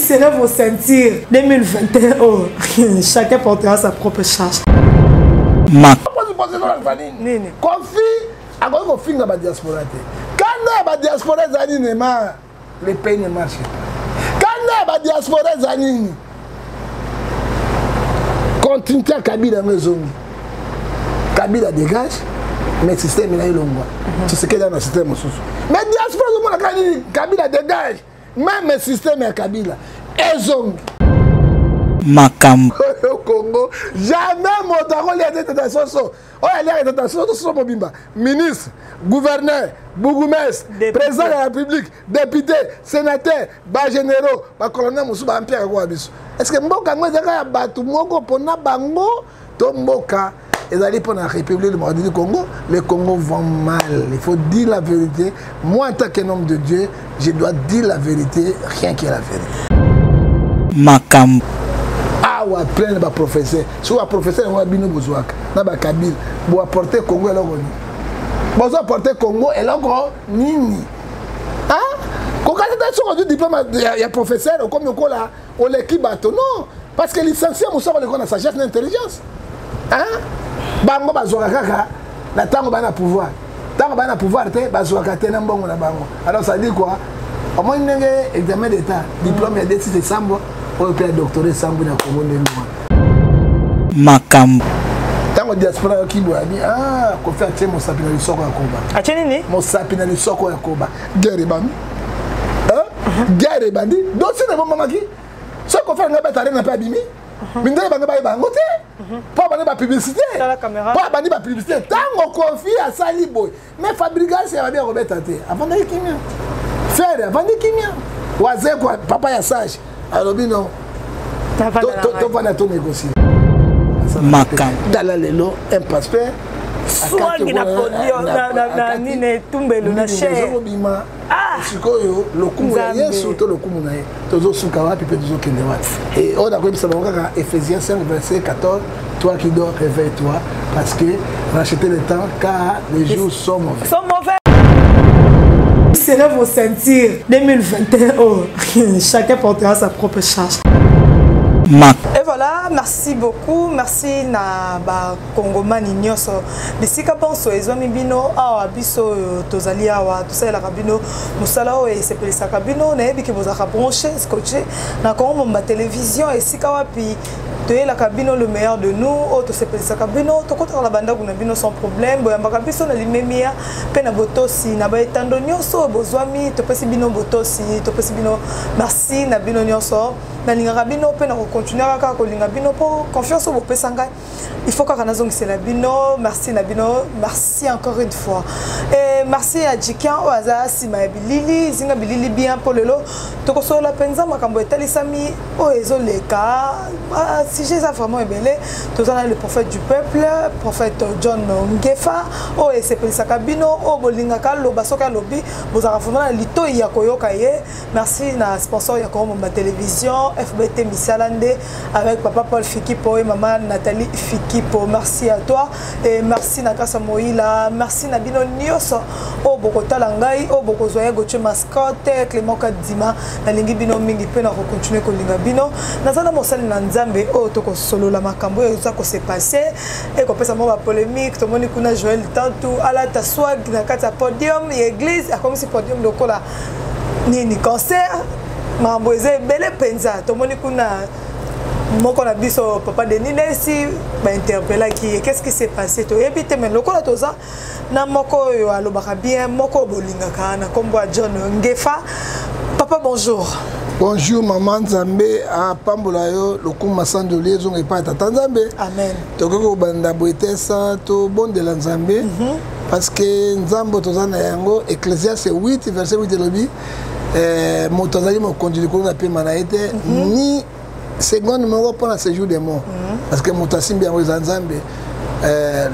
serrez vos ceintures. 2021, oh, chacun portera sa propre charge. Confie à quoi qu'on finit la diaspora. Quand la diaspora zanine les pays ne marchent pas. Quand la diaspora zanine continue à Kabila maison. Kabila dégage, mais le système est long. Tu sais qu'il y a un système aussi. Mais diaspora Kabila dégage, même le système est Kabila. Ezong. Makam. Au Congo, jamais mon daron a été dans son son. Oh, il a été dans son son. Ministre, gouverneur, bourgmestre, président de la République, député, sénateur, bas généraux, bas colonel Moussou, bas Pierre Gouabiso. Est-ce que Mboka, moi, j'ai un bateau, Moko, Pona, Bango, Tomboka, et d'aller pour la République du Congo, le Congo vont mal. Il faut dire la vérité. Moi, en tant qu'un homme de Dieu, je dois dire la vérité, rien que la vérité. Makam. Ou plein de professeurs. Si vous professeur, vous avez bien besoin. Vous avez Kabila. Vous apportez Congo et l'Ogoni. Vous apportez Congo et l'Ogoni. Nini. Hein? Quand vous avez un diplôme, il y a professeur, comme on l'équipe bateau. Non. Parce que les licenciés, nous sommes les sagesse et l'intelligence. Hein? Bango bazoka kaka. La tango bana pouvoir. Tango bana pouvoir, bazoka kate na mbongo na bango. Alors ça dit quoi? Au moins, il y a un examen d'état. Diplôme, il y a des sites de Sambo. On peut doctorer Sambo dans le Congo de Noir. Makam. Tant que diaspora qui doit dire, ah, qu'on fait attirer mon sapin dans le soko à Koba. Attirer mon sapin dans le soko à Koba. Guerre et bandit. Hein? Guerre et bandit. Donc, c'est le bon moment qui. Ce qu'on fait, on n'a pas abîmé. Mais nous avons pas bangoté. Pas bangoté la publicité. Pas bangoté la publicité. Tant qu'on confie à Saliboy. Mais fabriquer, c'est bien remettre à terre. Avant d'aller qui vient. Faire, avant d'aller qui vient. Oisé quoi, papa ya sage. Alors, non. Tu vas tout négocier. Makam. Dans la lélo, un passeport. Soit qui n'a pas dit, ni tumbelo na cher. Ah. Sikoyo, le kumu surtout le kumu nae. Tozo sukawa puis tozo kendewa. Et on a comme ça dans Ephésiens 5 verset 14. Toi qui dors, réveille-toi parce que racheter le temps car les jours sont mauvais. Sont mauvais. Serrez vos ceintures. 2021, oh, chacun portera sa propre charge. Et voilà, merci beaucoup. Merci na ba Congomani nyonso. Bisika bonso ezomi bino awa biso tozali awa tosala kabino musala o e sepelisa kabino na yebi ke bozaka brancher scotché na Congo ba télévision esika wapi toyela kabino le meilleur de nous o to sepelisa kabino to kota la banda kuna bino sans problème boyamba kabiso na limemia pe na botosi na ba etando nyonso bozwami to pesi bino botosi to pesi bino merci na bino nyonso na linga bino pe na continuer kaka ko linga bino pour confiance au pesanga il faut que nazongi c'est la bino merci na bino merci encore une fois et merci à Jikan oaza sima bilili zinga bilili bien pour lelo to ko so la penza makambo etalisami o ezoleka si j'ai ça vraiment ebele to zana le prophète du peuple prophète John Ngefa o et c'est pesaka bino o bolinga ka lo basoka lobi bozaka fondana lito ya koyoka ye merci na sponsor ya ko ma télévision FBT Misalande avec papa Paul Fikipo et maman Nathalie Fikipo. Merci à toi et merci Nakasa Moïla, merci Nabino Nyoso, au Bokota Langai, au Bokozoya Goche Mascotte, Clément Kadima, na lingi bino mingi pe na continuer ko linga bino. Nazana mosali na Nzambe o toko solo la makambo et ça ko s'est passé et ko pesa mo ba polémique, to moni kuna Joël Tantou ala ta swag na kata podium et église, a comme si podium lokola ni concert. Mamboise belle penza to moni kuna moko na biso papa de Ninesi ba interpella qui qu'est-ce qui s'est passé to ebite men lokola toza na moko yo alobaka bien moko bolinga kana kombo John Ngefa papa bonjour. Bonjour maman Nzambe a pambola yo lokuma sandoli zonge pa tata Nzambe amen to ko banda boitesa to bonde la Nzambe parce que Nzambo tozana yango Ecclésiaste 8 verset 8 lobi Motazali mo conduire ko na pe manaite ni seconde numéro pour le séjour des morts parce que Motasim bien aux Nzambe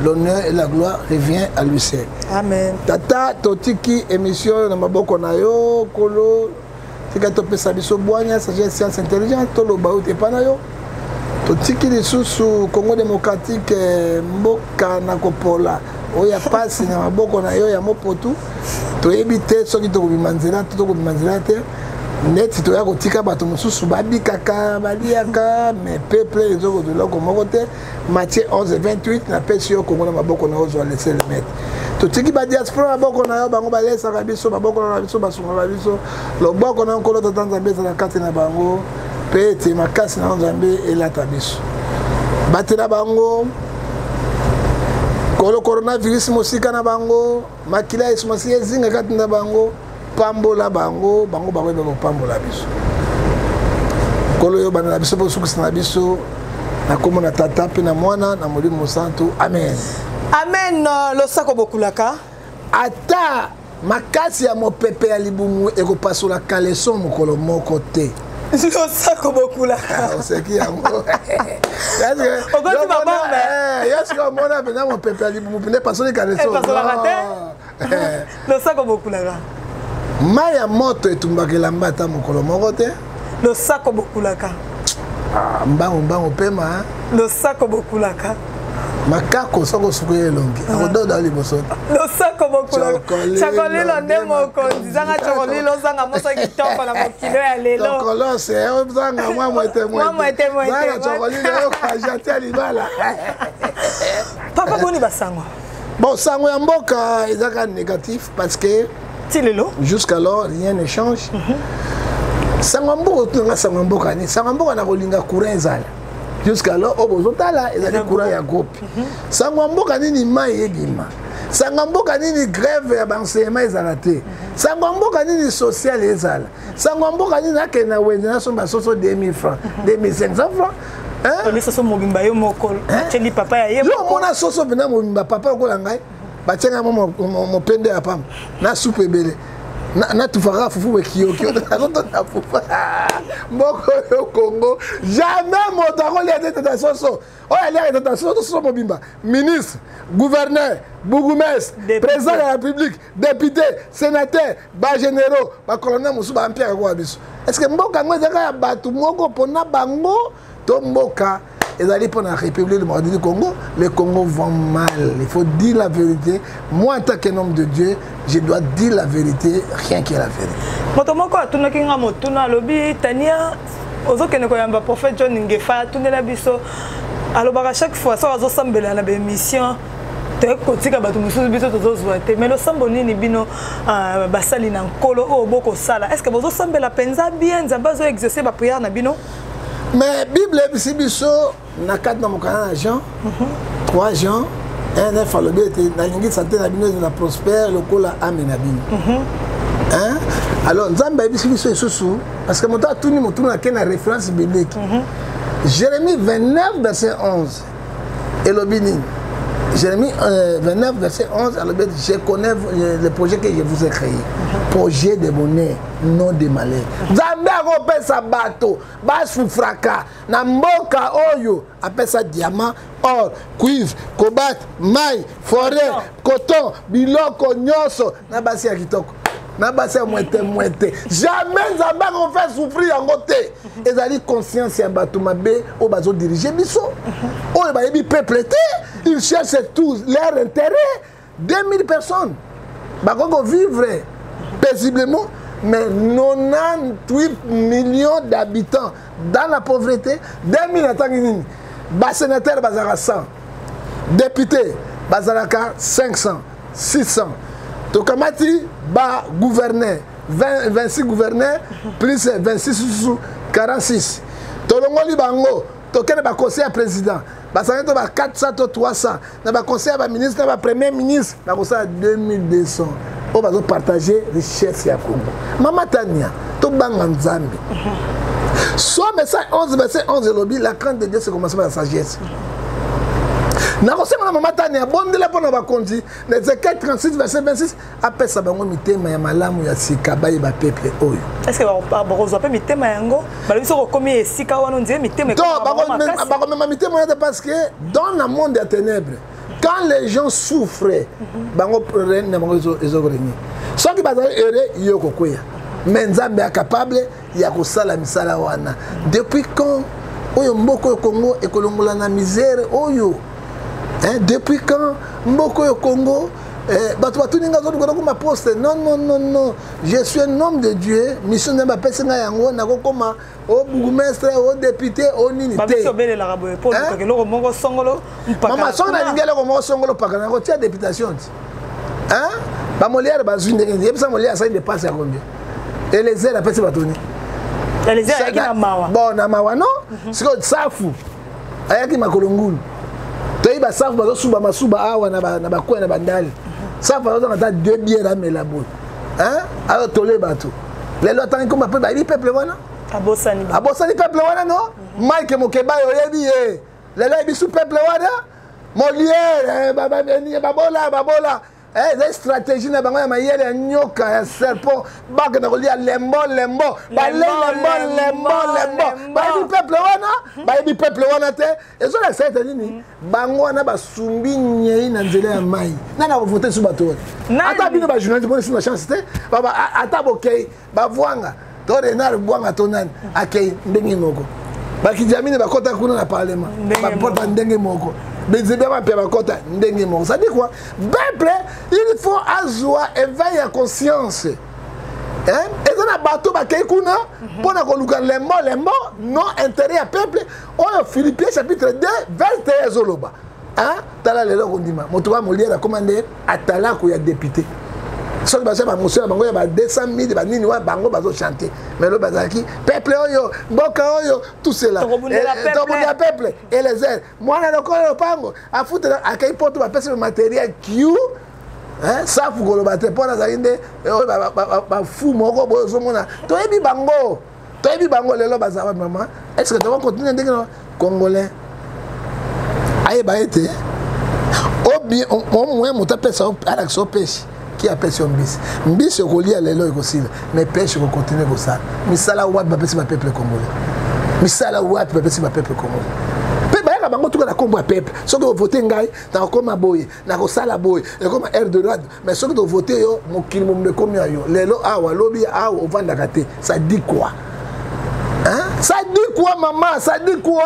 l'honneur et la gloire revient à lui seul. Amen. Tata totiki émission na maboko na yo kolo tika to pesa biso boanya sagesse science intelligence to lo baout e pana yo totiki lisusu Congo démocratique mboka na kopola oya pasi na maboko na yo ya mopotu to ebite soki to bimanzela to ko bimanzela te Net to ya kotika bato mosusu babikaka baliaka mais peuple les autres de l'autre côté Matthieu 11:28 na pesi yo Kongo na maboko na ozo laisser le mettre to tiki ba diaspora maboko na yo bango balesa ka biso maboko na biso basunga biso loboko na nkolo to Nzambe na kati na bango pete makasi na Nzambe elata biso batela bango kolo coronavirus mosika na bango makila esmasi ezinga kati na bango pambola bango bango bango ba pambola biso kolo yo bana biso bo suku na biso na komona tata pe na mwana na molimo santo amen amen lo sako bokulaka ata makasi ya mopepe ya libumu ekopasola kaleson mokolo moko te lo sako bokulaka oseki yango ogoti babombe yesu ko mona pena mopepe ya libumu pene pasoli kaleson pasola te lo sako bokulaka mai ya moto etumbaka elamba ata mokolo moko te lo sako bokulaka mbango pema lo sako bokulaka makako soko suku elongi akododa liboso lo sako bokulaka chokolilo nde mokonzi zanga chokolilo zanga moso kitoko na mokilo ya lelo chokolo se zanga mwa mwete zanga chokolilo kwa jate libala papa boni basango bon sango ya mboka ezaka négatif parce que jusqu'alors rien ne change Sangomboka na kolinga courant ezala jusqu'alors obozotala ezali courant ya groupe Sangomboka nini mai egima Sangomboka nini grève ya banseema ezala te Sangomboka nini social ezala Sangomboka nini akena wende na somba soso 2000 francs 2500 francs hein soso mobimba yo moko cheli papa ya ye yo mona soso bina mobimba papa ko langai batyenga mo pende ya pam na soupe ebele na tufaka fufu wekioki na fufu mboko yo Congo jamais moto akolia tete soso oya lia tete soso mobimba ministre gouverneur bourgmestre président de la République député sénateur ba généraux ba colonel musu ba empire ko biso est-ce que mboka ngo ezaka ya batu moko pona bango to mboka ezali pour la République du Congo, les Congo vont mal. Il faut dire la vérité. Moi, en tant qu'homme de Dieu, je dois dire la vérité, rien que la vérité. Motomoko atuna kinga motuna lobi tania ozokene ko yamba prophète John Ngefa tunela biso alobaka chaque fois ça azosambela na émission te kotika bato mususu biso tozozwa te mais le sambo nini bino basali na nkolo o boko sala est-ce que bozosambela penza bien nzamba zo exercer ba prière na bino mais Bible biso na 4 na mokana Jean 3 Jean 1 alobi ete nalingi santé na bino na prospère lokola ame na bino hein alors nzamba biso isusu parce que moto atuni motu na kena référence biblique Jérémie 29 verset 11 elobi nini Jérémie 29 verset 11 alobi je connais le projet que je vous ai créé projet de bonheur non de malheur nzambe akopesa bato basufraka na mboka oyo apesa diamant or cuivre cobalt mai forêt coton biloko nyonso na basi ya kitoko na basi ya mwete jamais nzambe akofait souffrir yango te ezali conscience ya bato mabe oyo bazodirige biso oyo bayebi peuple te ils cherchent tous leur intérêt 2000 personnes bakoko vivre paisiblement mais 98 millions d'habitants dans la pauvreté 2000 atangi nini basénateur bazalaka 100 député bazalaka 500 600 tokamati ba gouverneur 26 gouverneurs plus 26 46 tolongoli bango tokende ba conseil président basanga to ba 400 to 300 na ba conseil ba ministre na ba premier ministre ba conseil 2200 on va partager richesse ya Congo mama tania to banga nzambe soit message 11 verset 11 lobby la crainte de Dieu c'est commencer par la sagesse na kosema na mama tania bondela pona ba konzi na Ézéchiel 36 verset 26 apesa bango mitema ya malamu ya sika baye ba peuple oyo est-ce que ba rozo pe mitema yango ba biso ko komi esika wana nzie mitema ko ba ko mitema ya parce que dans le monde des ténèbres quand les gens souffrent bango na bango ezogoreni soki bazali heureux yoko koya mais nzambe est capable ya kosala misala wana depuis quand oyo mboko Congo ekolongola na misère oyo hein depuis quand mboko Congo bato batuninga zolukona kuma poste non je suis un homme de Dieu mission na bapesi nga yango nakokoma au bourgmestre au député au nini te mama songo na lingela ko moko songolo pakana ko tia députation hein ba Molière bazwi ndenge yebisa Molière ça il dépasse à combien et les ailes apesi batoni les ailes avec na mawa bon na mawa non c'est que safu ayaki makolongulu toyi ba safu bazo suba masuba awa na ba kwa na bandali safu bazo na 2 bières à melabo hein alors tolé bato les lois tant comme ba peuple wana abosani peuple wana non Mike Mokeba yoyebi les lois bisu peuple wana Molière babola les stratégies na bango ya mayele ya nyoka ya serpent bag na kolia lembo ba bi peuple wana te ezo la sete nini bango na basumbi nyei na nzela ya mai na voter sur bato ata bino ba journaliste bon sur la chance te baba ata bokei ba vuanga to Renard Bwanga tonani akei ndenge moko ba kijamine bakota kuna na parlement ba porta ndenge moko Bézébé va faire la ndenge mon. Ça dit quoi? Peuple, il faut avoir éveil à conscience. Hein? Et ça na bateau ba keikuna pour na koluka lembo non intérêt à peuple. Oh Philippiens chapitre 2 verset zoloba. Hein? Tala lelo kondima. Moto ba Molière a commandé atala ko ya député. Sol ba ba monsieur bango ya ba 200,000 ba nini wa bango bazo chanter. Mais le bazaki peuple oyo boka oyo tout cela. Tobunda peuple et les ailes. Moi na lokolo pango a foutre a kai poto ba pese matériel Q hein ça fu ko lo bate pona za inde ba fu moko bozo mona. Toyebi bango lelo bazaba maman. Est-ce que tu vas continuer ndenge congolais aye ba été au bien au moins mon tapé ça à l'action pêche. Qui appelle sur mbisi mbisi okolia lelo ekosila mais pêche ko continuer comme ça misala wapi bapesi ba peuple congolais misala wapi bapesi ba peuple congolais pe ba bango tuka na kombo ya peuple soki o voter ngai na koma boye na ko sala boye e koma air de droite mais soki to voter yo mokili mo mekomi yo lelo awa lobi awa ovanda kate ça dit quoi hein ça dit quoi maman ça dit quoi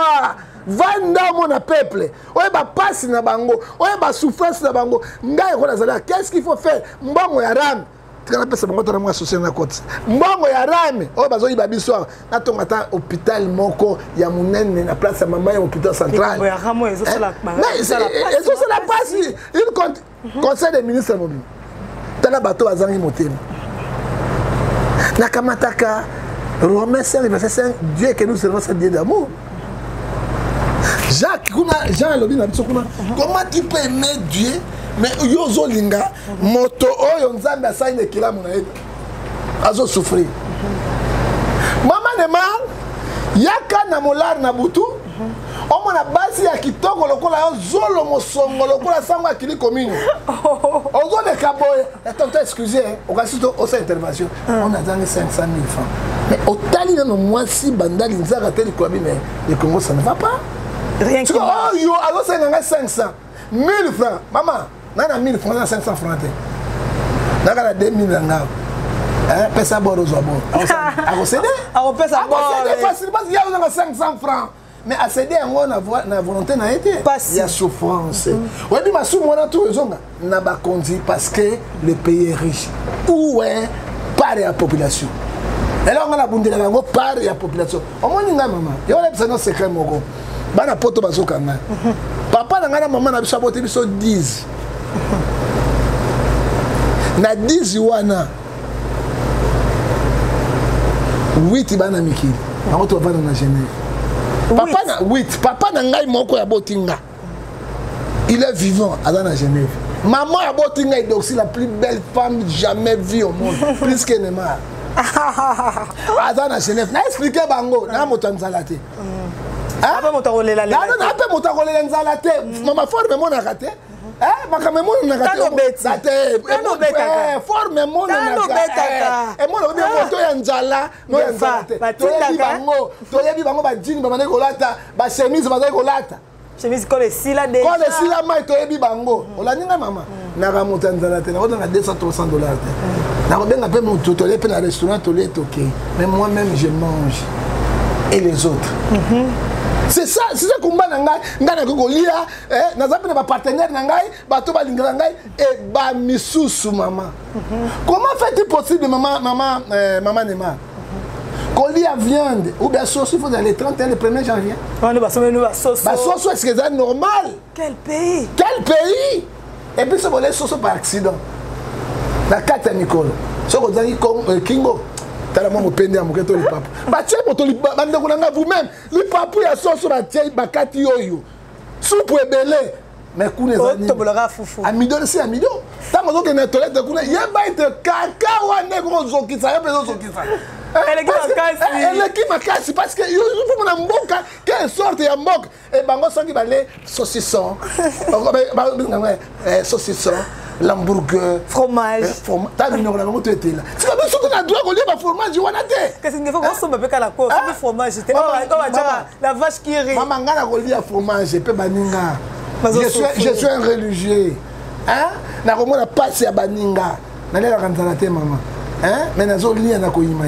vanda mon peuple oye ba passe na bango oye ba souffrance na bango ngai ko nazala qu'est-ce qu'il faut faire mbongo ya rame tikana pesa bango tona mwa associé na côté mbongo ya rame oye bazo yiba biso na tonga ta hôpital moko ya munene na place ya mama ya hôpital central ya ramo ezo sala la passe il compte conseil des ministres mobile tala bato bazangi motema na kamataka Romains 5 verset 5 Dieu que nous servons c'est Dieu d'amour. Jean Lobby na biso kuna comment tu peux aimer Dieu mais yozo linga moto oyo nzambe asali ekila mona ete azo souffrir mama ne mal yaka na molar na butu omona basi ya kitoko lokola yo zolo mosongo lokola sango akili komini ozo de kaboye attends excusez okasito osa intervention on a donné 500,000 francs mais otali na moi si bandali nzaka teli kwa mais le Congo ça ne va pas. Rien que oh yo alors c'est 500 1000 francs maman nana 1000 francs na 500 francs te naka na 2000 nga hein pesa boro zo bon a céder facilement il y a 500 francs mais à céder on na volonté na été il y a souffrance ouais bi masu mona tout zonga na ba kondi parce que le pays est riche où est par la population et là on a bundela bango par la population au moins nga maman yo la pesa no secret moko bana poto bazoka nga papa na ngana mama na biso abote biso 10 na 10 wana 8 bana mikili bango to bana na Genève papa na 8 papa na ngai moko ya botinga il est vivant à la Genève maman ya botinga est aussi la plus belle femme jamais vue au monde plus que Neymar à la Genève na expliquer bango na moto nzalate apa motakolela la non apa motakolela nzala te mama forme mona kate makame mona nakate no beta forme mona nakate e mona bien moto ya nzala no ya nzala te toyebi bango ba jeans ba maneko lata ba chemise ba ko lata chemise ko le sila de ko le sila mai toyebi bango olaninga mama naka moto nzala te na ko na 200-300 dollars te na ko benga pe moto to le pe na restaurant to le toke mais moi même je mange et les autres C'est ça combat na ngai ngana ko lia naza pe na partenaire na ngai bato balingala ngai et ba misusu maman. Comment fait-il possible maman Neymar? Colis à viande ou bien sauce, il faut aller le 31 le 1er janvier. Sauce, est-ce que c'est normal? Quel pays? Quel pays? Et puis, c'est volé sauce par accident. La carte à Nicole. Ce qu'on dit comme Kingo. T'as la main au pédé à mon gâteau, le pape. Bah, tiens, vous-même. Le pape, il y a sauce sur la tienne, bah, kati yoyo. Soupe et belé. Mais qu'on est amis. Amido, c'est amido. T'as mon que na toilette de qu'on est. Il y a pas de caca ou un négro zokisa, il y a pas de zokisa. Elle est qui m'a cassé parce que il faut mon amboka quelle sorte de amboka et bango sangi balé saucisson saucisson l'hamburger fromage t'as mis on a vraiment été là c'est comme si on a droit au lieu de fromage on a été qu'est-ce qu'il faut qu'on se mette à la cour le fromage c'était la vache qui rit maman ngana ko lia fromage et pe baninga je suis un religieux hein na ko mona passe ya baninga na lela kanzala te maman hein mais nazo lia na ko yima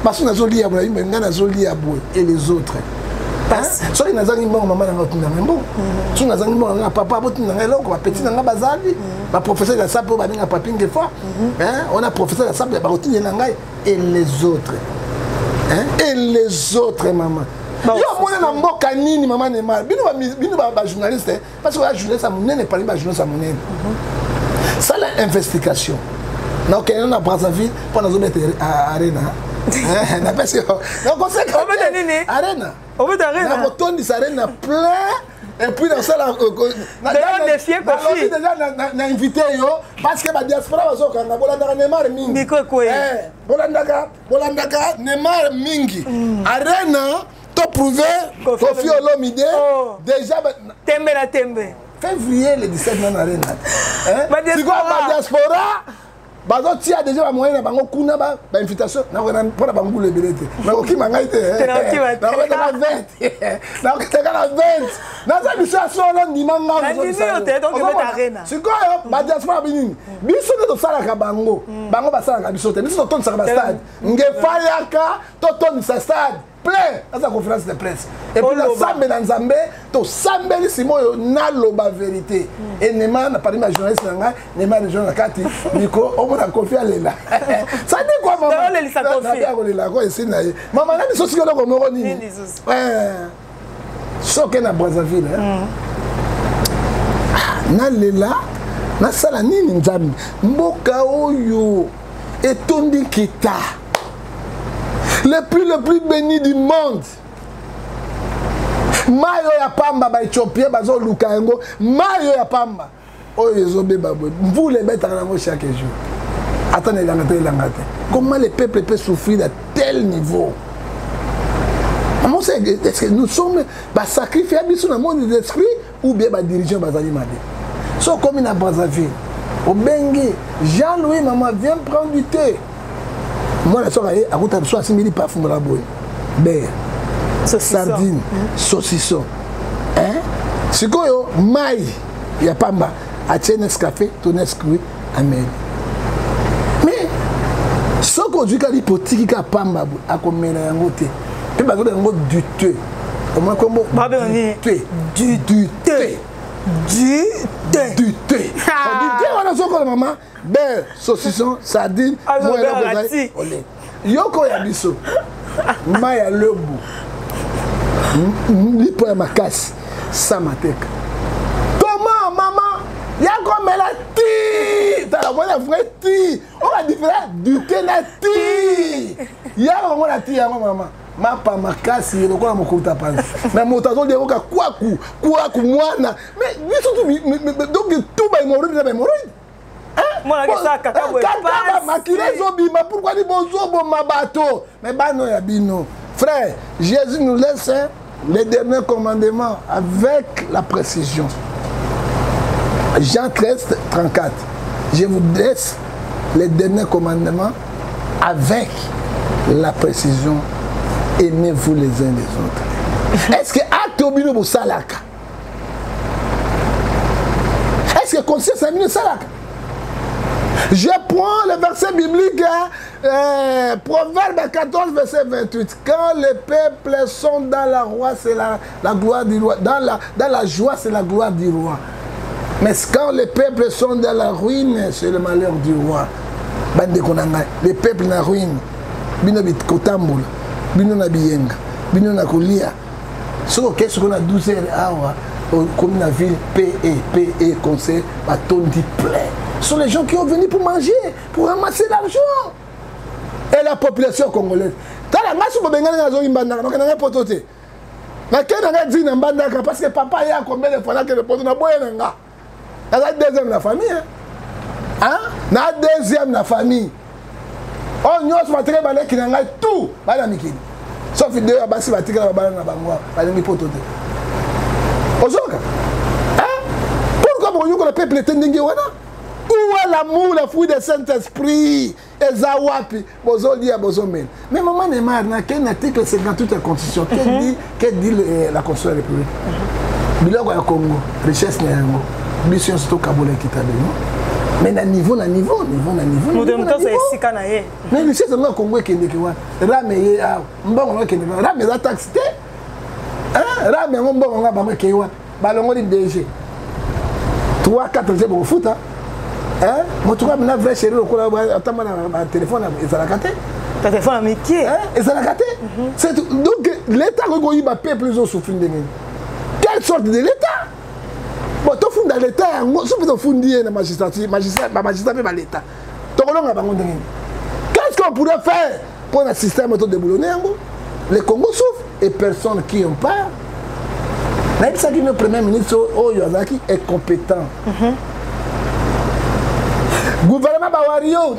parce que nazo lia bola yima ngana nazo lia boy et les autres so que nazangi mbongo maman na ngotuna mbongo so nazangi mbongo na papa botuna ngelo ko petit na bazali ba professeur de sapo ba ninga papinge fois hein on a professeur de sapo ba routine na ngai et les autres hein et les autres maman yo mona na mboka nini maman Neymar bino ba journaliste parce que la journaliste a monene parler ba journaliste a monene ça la investigation non que on a Brazzaville pour nous mettre à arena na parce que donc on sait que arena on veut arena na retourne des arena plein et puis dans ça la déjà na invité yo parce que la diaspora bazo kanga bolanda Neymar mingi miko ko bolanda Neymar mingi arena to prouver Kofi Olomide déjà tembe février le 17 na arena hein c'est quoi la diaspora bazo tia déjà ba moyen na bango kuna ba invitation na ko na pona bangu le belete na ko kima ngai te na ko na 20 na ko te kana 20 na za bisa solo ni manga c'est quoi ba diaspora binini biso de sala ka bango ba sala ka biso te biso to sala ba stade ngefayaka to sa stade plein à sa conférence de presse et puis la sambe na nzambe to sambeli simoyo na loba vérité et Neymar na parmi ma journaliste nga Neymar de journal kati micro on a confié à Lela ça dit quoi maman on les sa confié on les la ko ici na maman na biso sikolo ko moko nini soke na Brazzaville na Lela na sala nini nzambe mboka oyo etondi kita le plus béni du monde. Mayo ya pamba ba Éthiopien bazo luka yango mayo ya pamba oyo ezobe babwe vous les mettre en chaque jour. Attendez l'angate. Comment le peuple peut souffrir à tel niveau? Est-ce que nous sommes sacrifiés dans le monde de l'esprit ou bien dirigeants bazali mabe? So comme na Brazzaville au Bengue Jean-Louis maman viens prendre du thé. Moi, la soirée, à côté de soi, c'est midi pas fondre la boue. Beurre, sardine, saucisson. Hein? C'est quoi, maï, il n'y a pas mal. À Nescafé, ton escrit, amen. Mais, ce qu'on dit qu'à l'hypothèque, il y a pas mal à combien de côté. Et bien, il y a du thé. Comment du thé. Du thé. Du thé. Du thé. On a ce maman. Beurre, saucisson, sardine, yoko ya biso. Maya lobo. Lipo ya makasi. Samateka. Comment maman? Yako mela ti. T'as la bonne vraie ti. On a différent du thé na ti. Yako mona ti ya maman. Mapa makasi lokola mokuta panzi. Na motazo de roka kwaku mwana. Mais donc tout ba moroid na moroid. Moi ça kaka pourquoi les bozobo mabato mais bano ya bino frère Jésus nous laisse les derniers commandements avec la précision. Jean 13 34 je vous laisse les derniers commandements avec la précision. Aimez-vous les uns les autres. Est-ce que acte au bino salaka? Est-ce que conscience a mis salaka? Je prends le verset biblique Proverbe 14, verset 28. Quand les peuples sont dans la roi, c'est la gloire du roi. Dans la joie, c'est la gloire du roi. Mais quand les peuples sont dans la ruine, c'est le malheur du roi. Les peuples dans la ruine. Bino bit kotambola. Bino na biyenga. Bino na kolia. Qu'est-ce qu'on a 12 heures comme la ville PE, conseil, bâton dit plein. Ce sont les gens qui ont venu pour manger, pour ramasser l'argent. Et la population congolaise. Parce que papa y a combien de fois que le poteau n'a pas eu la deuxième de la famille. Hein? La deuxième de la famille. On y a qui n'a tout. Sauf que deux abassi va tirer la balle dans la banque. Pourquoi le peuple est tendu? Où est l'amour, le fruit du Saint-Esprit? Ezawapi, Bozolia, Bozomel. Mais maman Neymar, n'a qu'un article 58 de la Constitution. Qu'est-ce dit la Constitution de la République? Biloko ya Congo, richesse na yango. Mission surtout Kabula qui t'a donné. Mais na niveau. Mais richesse na Congo qui est quoi? Rame ye a, mbongo qui est rame za taxe te. Hein? Rame mbongo nga bango ki wa. Balongo di DG. 3-4 jours pour foot. Hein? Moi tu vois na vrai chéri okola atama na téléphone ezalaka te. Ta téléphone à métier. Hein? Ezalaka te. C'est donc l'état ko yiba peuple ils ont souffert de même. Quelle sorte de l'état? Bon, tu fonds dans l'état, si vous fondez dans magistrat dans l'état. Qu'est-ce qu'on pourrait faire pour un système autodéboulonné? Les Congo souffrent et personne qui en parle. Même si le Premier ministre Oyazaki est compétent. Gouvernement Bawario,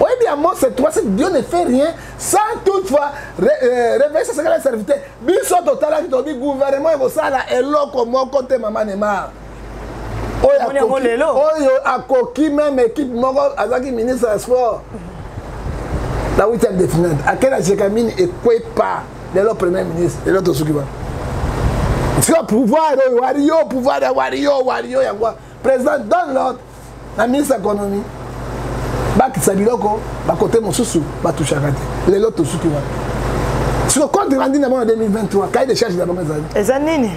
oui, bien, moi, c'est toi, c'est Dieu ne fait rien sans toutefois réveiller sa secrétaire serviteur. Biso total, qui dit gouvernement, il ça là, et l'eau comme moi, côté maman Neymar. Oyo, à coquille, même équipe, moi, Azaki, ministre des Sports. La 8e de finale. À quel âge Kamine et quoi pas de l'autre Premier ministre, et l'autre Soukiba. C'est le pouvoir, Wario, Yangwa. Président, donne l'autre. La ministre de l'économie. Baki sabiloko bakote mosusu batushaka te lelo tosuki wa sur compte rendu en 2023 cahier de charge de la banque ezanini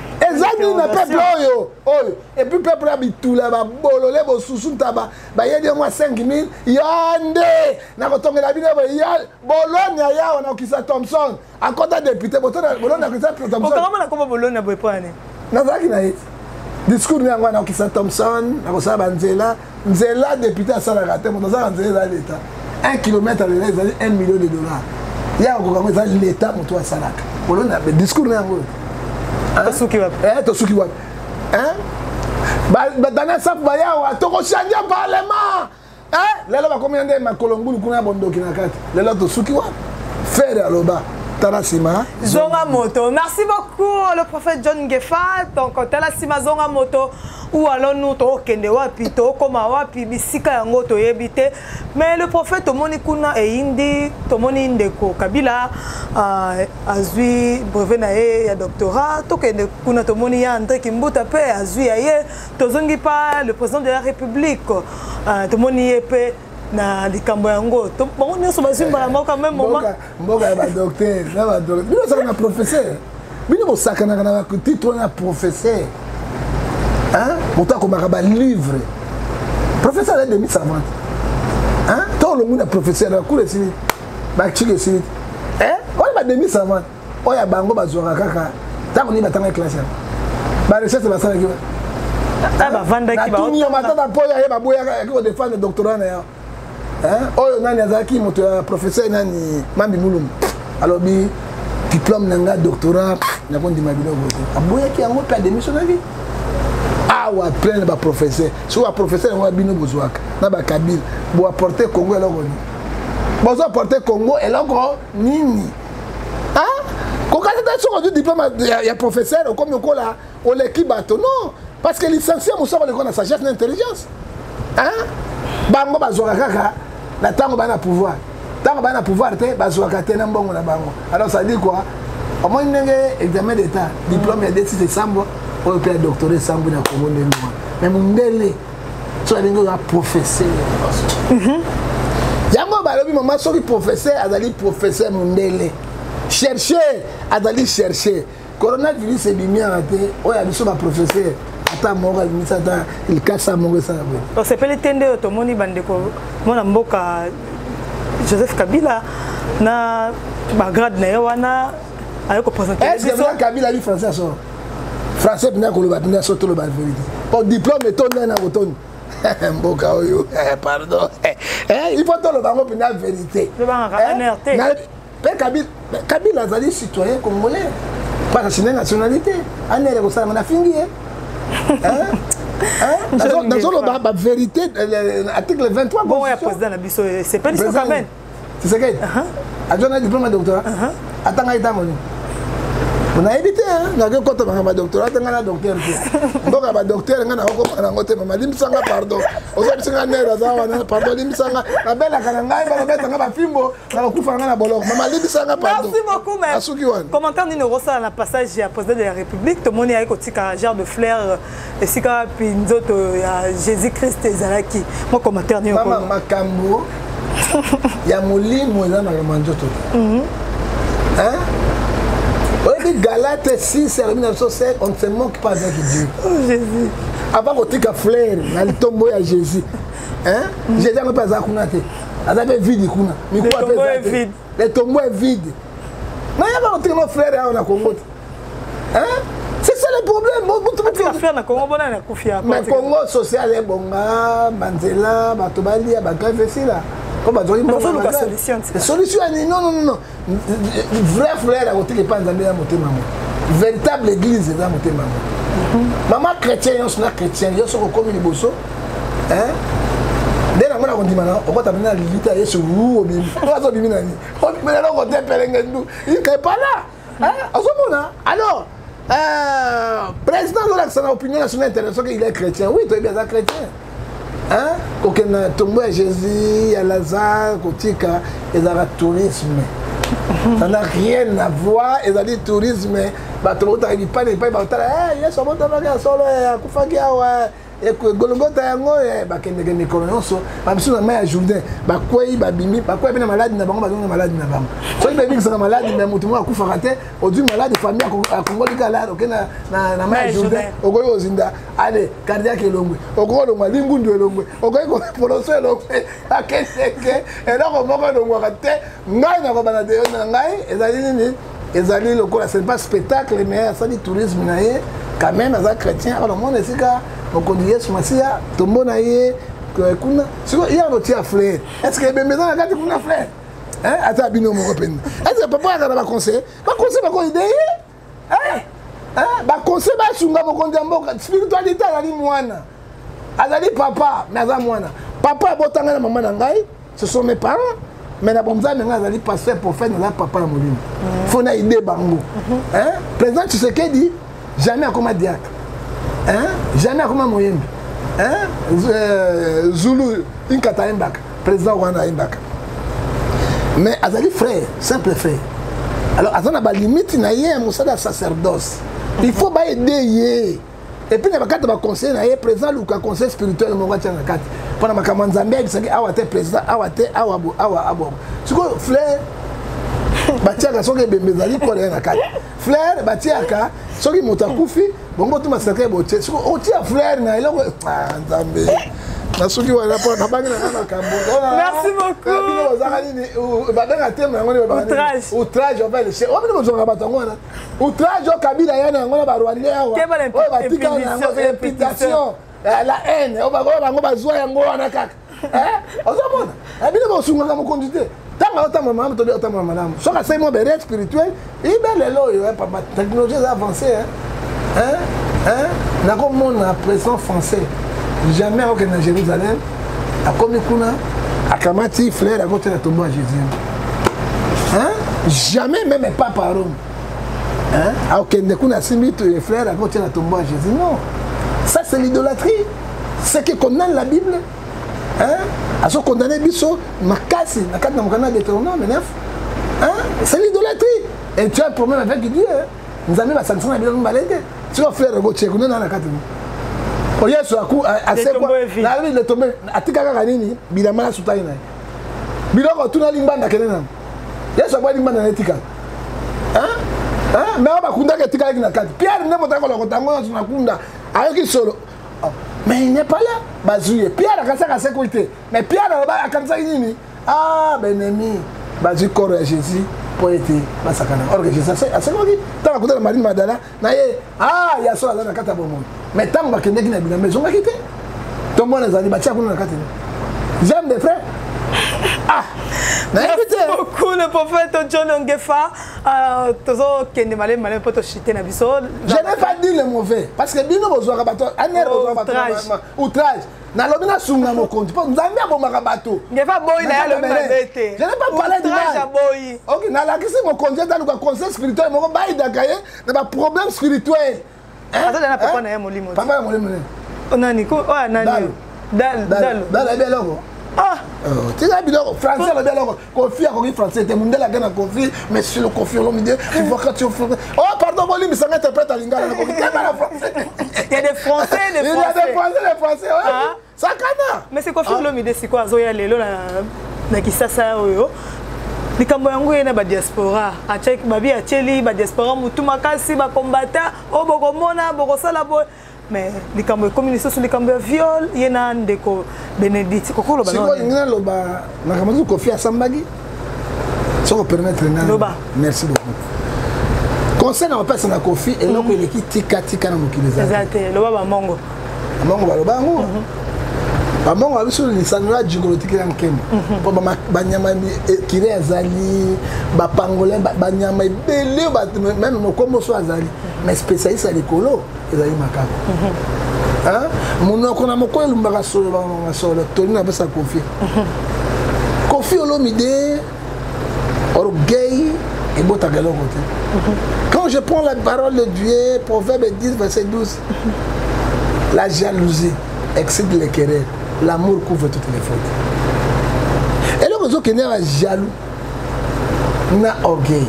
na peuple oyo et puis peuple abitula ba bolole bo susu taba ba yedi moi 5000 yande na kotongela bino ba yal Bologna ya ona okisa Thompson akota député Bologna okisa Thompson okama na koba Bologna boepane na zaki na it discours yango na okisa Thompson na kosala banzela Nzela député à Salagate, mon dans l'État. 1 kilomètre de l'aise, $1 million. Il y a encore l'État, mon toit Salak. On a le discours là. Tosukiwa. Hein? Dans ça, tu vas changer le Parlement. Hein? Là, on va commander ma Colombo, nous avons bondo qui n'a qu'à. Là, Tosukiwa. Faire à l'oba. Zonga Moto. Merci beaucoup, le prophète John Ngefa. Donc, Talasima Zonga Moto. Ou alors nous, Kende Wapi, Koma Wapi, Bisika Yango, Toyebite. Mais le prophète Tomoni Kuna et Indi, Tomoni Indeko, Kabila, Azui, brevet nae, ya doctorat, Tokende Kuna Tomoni André Kimbuta Pe, Azui Aye, Tozongi Pa, le président de la République, Tomoni Epe. Na likambo yango to bango nyoso basimba la moko même moment mboka ba docteur bino ça na professeur bino bo sakana na titre na professeur hein mota ko makaba livre professeur de demi savante hein to lo muna professeur na cours sini ba chike sini on ba demi savante oya bango bazwaka kaka tango ni batanga classe ba recherche ba sala kiba ba vanda ki ba tout ni matata poya ye ba boya ko défendre doctorat na ya. Oh, nani azaki moto professeur nani Mambi Mulum. Alors bi diplôme nanga doctorat na kondi mabilo bote. Aboya ki yango pa démission na vie. Ah wa plein ba professeur. So wa professeur wa bino bozwaka. Na ba Kabila bo apporter Congo eloko ni. Bozo apporter Congo eloko nini. Hein? Ko kata so du diplôme ya professeur comme ko la o l'équipe bato non parce que licencié mo so ko na sagesse et intelligence. Hein? Bango bazwaka kaka la tango bana pouvoir te bazwaka te na mbongo na bango. Alors ça dit quoi? Au moins ndenge examen d'état diplôme ya D6 sambo o pe doctorat sambo na Congo ndenge mais mundele so ndenge ya professeur yango balobi maman soki professeur azali professeur mondele chercher azali chercher coronavirus ebimiaka te oyo abiso baprofesseur ata moko abimisa ata likasa moko esala boye osepeli te nde tomoni bandeko mona mboka Joseph Kabila na bagrade na ye wana ayo kopresente biso Kabila ali français aso français bina koloba bina so toloba vérité pour diplôme etonda na kotondi mboka oyo pardon il faut toloba ngo bina vérité Kabila azali citoyen congolais pas la nationalité anere kosala na fingi dans la vérité article 23 bon ya président na biso c'est pas ça quand même c'est ça que a diplôme de doctorat atanga itamoni on a évité na ke kota ba doctorat tanga na docteur donc ba docteur ngana ko na ngote mama limsanga pardon ozabisanga nera zawa na pardon limsanga na bela kana ngai ba betanga ba fimbo na kufa ngana boloko mama limsanga pardon merci beaucoup mais commentaire ni rosa na passage ya président de la République to moni ay ko tika genre de fleur et sika pinzoto ya Jésus-Christ ezalaki mo commentaire ni ko mama makambo ya molimo za na manjoto Galates 6, 1905, on ne se moque pas avec Dieu. Oh Jésus. Avant qu'on ait fleur, dans le tombeau à Jésus. Jésus n'a pas zakunate. Il avait vide. Le tombeau est vide. Le tombeau est vide. Mais il y a pas de frère à Congo. C'est ça le problème. Tu vas faire dans Congo, mais Congo social est bon. Mandela, Batobali, Bakafesi là. Comme la solution. Solution, non. Vrai frère a voté les pas dans le véritable église est dans le maman chrétien, ils sont chrétiens, ils sont comme les bosso. Dès la mona dit maintenant, on va t'amener à l'ilita et sur vous au bim. On va t'amener à l'ilita. Mais alors on t'appelle nous. Il n'est pas là. À ce moment-là, alors président de l'opinion nationale internationale, il est chrétien. Oui, tu es bien chrétien. Aucun tombeau à Jésus, à Lazare, Kotika, et dans le tourisme. Ça n'a rien à voir, et dans le tourisme, tout le monde n'arrive pas, il y a ce monde qui a solo, il y a et que Golgotha yango bakende kende kolonso ba biso na mai ya Jourdain ba kwei ba bimi ba kwei na malade na bango ba zonga malade na bango so il bébé na malade na mutu mo akufa kate odu malade famille a Congo likala okena na mai ya Jourdain ogoyi ozinda ale cardiaque elongwe ogoyi longwa lingundu elongwe ogoyi ko poloso elongwe akeseke eloko moko elongwa kate ngai na ko bana de na ngai ezali nini ezali lokola c'est pas spectacle mais ça dit tourisme na ye quand même as chrétien alors mon esika mokondi Yesu Masia tombona ye kuna siko ya rotia frère est-ce que bemeza na kati kuna frère ata bino moko penda est-ce que papa akana ba conseil ba ko idée ba conseil ba sunga mokondi mboka spiritualité ali mwana azali papa mais aza mwana papa botanga na maman na ngai ce sont mes parents mais na bomza nga azali pasteur prophète na papa na molimo faut na idée bango président Tshisekedi jamais comme diacre jamais comme moyembe Zulu inkata imbaka président Rwanda imbaka mais azali frère simple frère alors azana ba limite na ye musala sacerdoce il faut ba aider ye et puis na bakata ba conseil na ye président luka conseil spirituel mo wacha na kati pona makamanzambe bisangi awate président awate awa abo siko frère batiaka soki bembezali kole na kati frère batiaka soki motakufi bongo tuma sacré botie siko otia frère na eloko nzambe na soki wala po na bangi na kambo merci beaucoup bino bazaka nini badanga teme ngone ba outrage on va le cher o bino bazonga batango na outrage o Kabila yana ngona ba Rwanda awa o batika na imputation la haine o ba bango bazwa yango wana kaka ozomona bino bosunga mo conduite tant maman to ta maman so ka sai mo bere spirituel et ben lelo yo pas technologie avancée na comme mon président français jamais au Kenya Jérusalem a comme kuna akamati frère à côté de tombeau à Jésus jamais même pas par Rome au Kenya kuna simbi les frères à côté de tombeau à Jésus non ça c'est l'idolâtrie c'est que condamne la Bible à ce condamné biso makasi na kati na mokana Deutéronome 9 c'est l'idolâtrie et tu as un problème avec Dieu nous avons la sanction na bilo mbalete tu vas faire goche kuna na kati o Yesu aku assez quoi na le tomber atika kaka nini bilama na sutani na biloko tuna limbanda kenena yeso kwa limbanda na tika mais on va kunda que tika na kati Pierre ne motaka ko tango na kunda ayoki solo mais il n'est pas là bazuye Pierre akasaka sécurité mais Pierre ba akanisa nini benemi bazu corps ya Jésus poète basakana or que Jésus c'est asekoki tala kunda Marie Madala na ye ya so ala na kata bomo mais tango bakende kina bina maison ngakite to mona zali batia kuna na kati j'aime des frères merci beaucoup le prophète John Ongefa je n'ai pas dit le mauvais parce que bino bozwaka bato outrage na lobina sunga mo compte pour nzambe abomaka bato Ngefa boy na le mabete je n'ai pas parlé de outrage boy OK na la kisi mo conseil dans le conseil spirituel mo ba idaka ye na ba problème spirituel attends na papa na ye molimo papa ya molimo nani ko nani dal beloko tu sais bien français le beloko confie à français te mundela gana confie mais sur le confie l'homme dit il faut que tu pardon moi lui ça m'interprète à lingala na confie la français il y a des français il y a des français ça kana mais c'est confie l'homme dit c'est quoi zoya lelo na kisasa oyo likambo yango ena ba diaspora achek babi acheli ba diaspora mutu makasi ba combattant oboko mona boko sala bo mais les cambo communistes sur les cambo viol yena ndeko Benedict kokolo ba non ngina loba na kamazu Kofi Asambagi soko permettre na loba merci beaucoup conseil na passe na Kofi et loko ile tika na mokiliza exact loba ba mongo ba loba ngo ba mongo abiso ni sanura jingolotique ya nkembo po ba nyama kire azali ba pangolin ba nyama belé ba même no kombo so azali mais spécialiste à l'écolo ezali makako monoko na moko elumbaka solo bangonga solo toli na pesa Kofi Olomide orgueil ebotaka eloko te quand je prends la parole de Dieu Proverbe 10 verset 12 la jalousie excite les querelles l'amour couvre toutes les fautes eloko ezokende ya jaloux na orgueil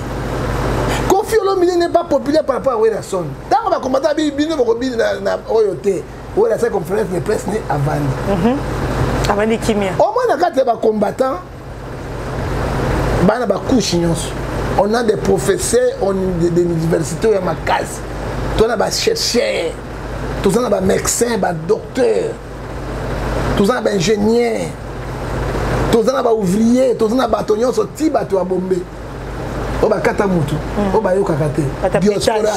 Kofi Olomide n'est pas populaire par rapport à Werason. Tant qu'on va combattre à Bino, on va na Oyote. Ou la conférence de presse n'est Avandi. Avandi Kimia. Au moins, quand il y a des combattants, on a des professeurs, on a des universités, on a des cases. On a des chercheurs, on a des médecins, des docteurs, on a des ingénieurs, on a des ouvriers, on a des bâtonniers, on a des bâtons à bomber. Oba kata mutu oba yoka kate diaspora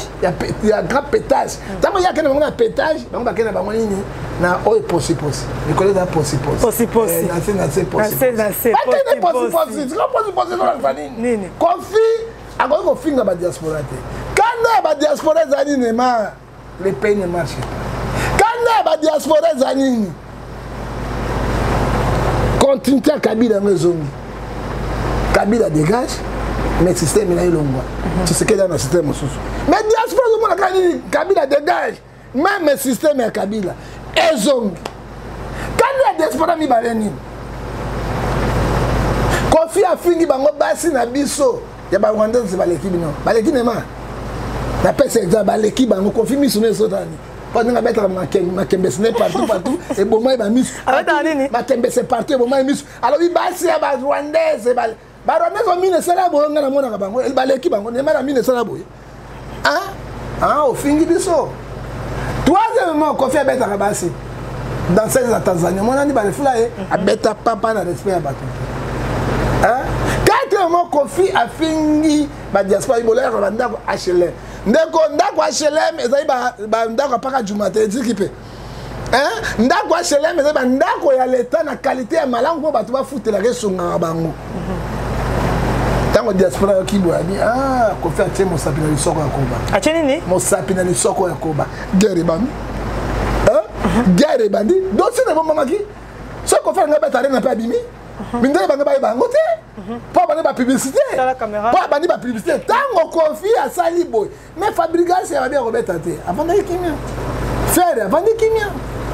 ya grand pétage tamo ya kana ngona pétage bango bakena bango nini na oyo possible ni collègue da possible na c'est possible nini Kofi ago ko finga ba diaspora te kana ba diaspora zani ne ma le pays ne marche kana ba diaspora zani continuité Kabila ngezongi Kabila dégage mais le système est long. Tu sais qu'il y a un système. Mais diaspora, Kabila dégage. Même le système est Kabila. Et zong. Quand la diaspora mi baleni. Kofi a fini bango basi na biso. Ya ba Rwanda c'est baleki bino. Baleki nema. Na pèse exemple baleki bango Kofi mi souné sotani. Pendant la mettre ma kembe c'est partout et bon moi ba mis. Ma kembe c'est partout et bon moi mis. Alors il basi ya ba Rwanda c'est bal. Baroness au mine sala boyo ngana mona ka bango el baleki bango ne mara mine sala boyo au fingi biso troisièmement Kofi abeta ka basi dans cette la Tanzanie mona ni ba refula abeta papa na respect ya bato quatrièmement Kofi a fingi ba diaspora ibola Rwanda ko HLM ndeko ndako HLM ezali ba ndako paka jumate ezikipe ndako HLM ezali ba ndako ya l'état na qualité ya malamu po bato ba futela ke sunga bango tango diaspora qui boit Kofi a tient mon sapina du soko ya koba a nini mon sapina du soko ya koba guerre bandi guerre bandi donc c'est bon mamaki ce qu'on fait ngaba tare na pa bimi mindele banga ba bango te pa bana ba publicité pa bani ba publicité tango Kofi a sali boy mais fabrication ya bien Robert Tate avant d'aller kimia faire avant de kimia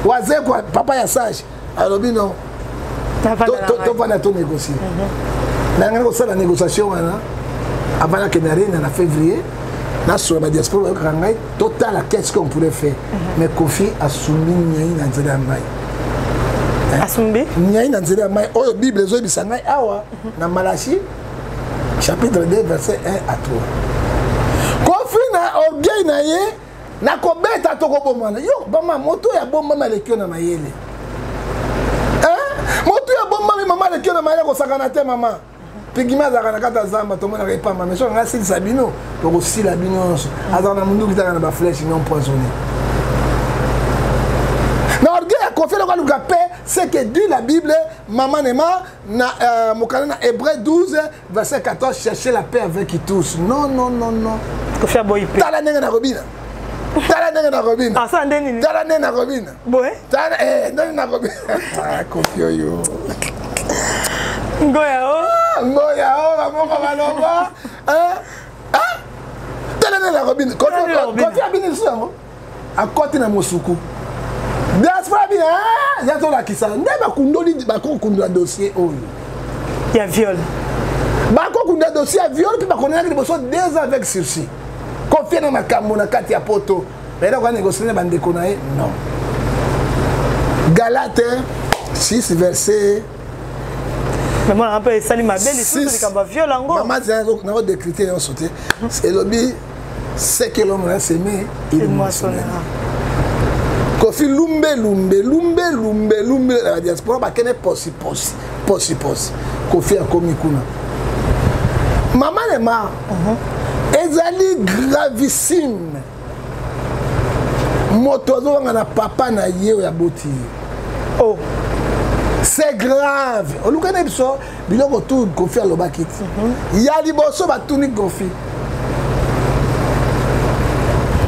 waze quoi papa ya sage alors non to va na to négocier na ngana ko sala négociation wana avant la Kenarine en février na sur la diaspora ko ngai total qu'est-ce qu'on pourrait faire mais Kofi a soumis na nzela mbai Asumbi nyai na nzela mai oyo Bible zo bisanga awa na Malachi chapitre 2 verset 1 à 3 Kofi na orgueil na ye na kobeta to kobomana yo bama moto ya bomba malekio na mayele moto ya bomba mama lekio na mayele ko sakana te mama pigima za kana kata zamba to mona repa mama so ngasi sabino to ko sila bino azana mundu kitaka na ba flèche non poisonné na orgueil Kofi na kwa paix c'est que dit la Bible maman nema na mokana na Hébreu 12 verset 14 chercher la paix avec qui tous non Kofi aboyi paix tala nenga na robina tala nenga na robina asa ndeni tala nenga na robina boy tala ndeni na robina Kofi yo ngoya o bamoko baloba tala nenga na robina Kofi abini sango akoti na mosuku diaspora bien ya to la kisa nde bakundoli bakokundula dossier oyo ya viol bakokundula dossier ya viol puis bakonela liboso 2 ans avec sursis Kofi na makambo na kati ya poto baida kwa négocier na bandeko na ye non Galates 6 verset mais moi un peu sali ma belle ici c'est comme viol ngo maman na va décréter en sauter c'est lobby c'est que l'homme a semé il moissonnera Kofi lumbe la diaspora ba kene posi Kofi a komi kuna maman le ma ezali gravissime moto zo na papa na ye ya boti oh c'est grave olukana biso biloko tout Kofi a lobaki ya liboso batuni Kofi